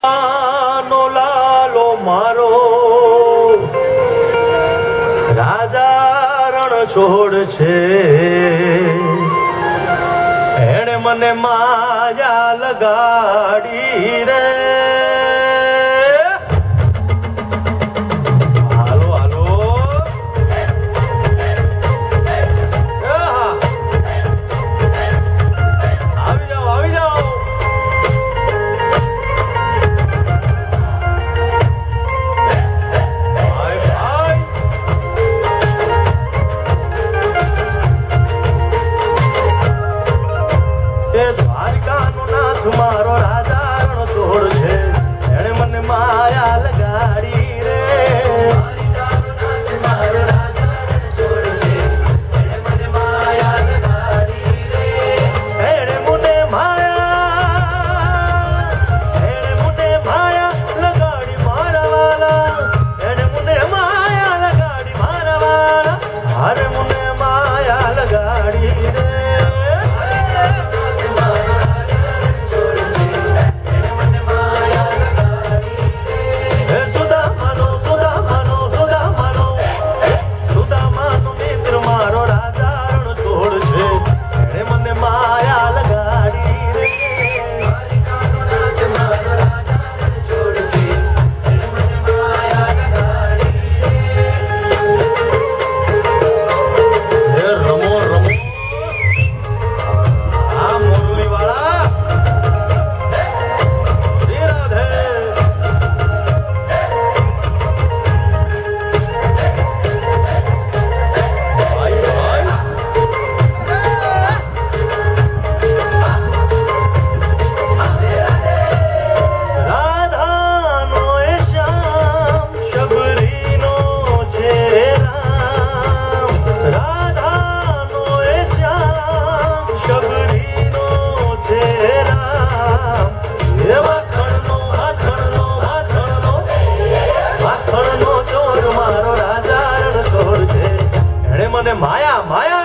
નો લાલો મારો રાજા રણ છોડ છે, એણે મને માયા લગાડી રે. હાલો હાલો આવી જાઓ આવી જાઓ. દ્વારકાનો નાથ મારો રાજા રણ છોડ છે, એણે મને માયા લગાડી રે. દ્વારકાનો નાથ મારો રાજા રણ છોડ છે, એણે મને માયા લગાડી રે. એણે મને માયા લગાડી મારા વાલા, એણે મને માયા લગાડી મારા વાલા, હારે મને માયા લગાડી રે. માયા માયા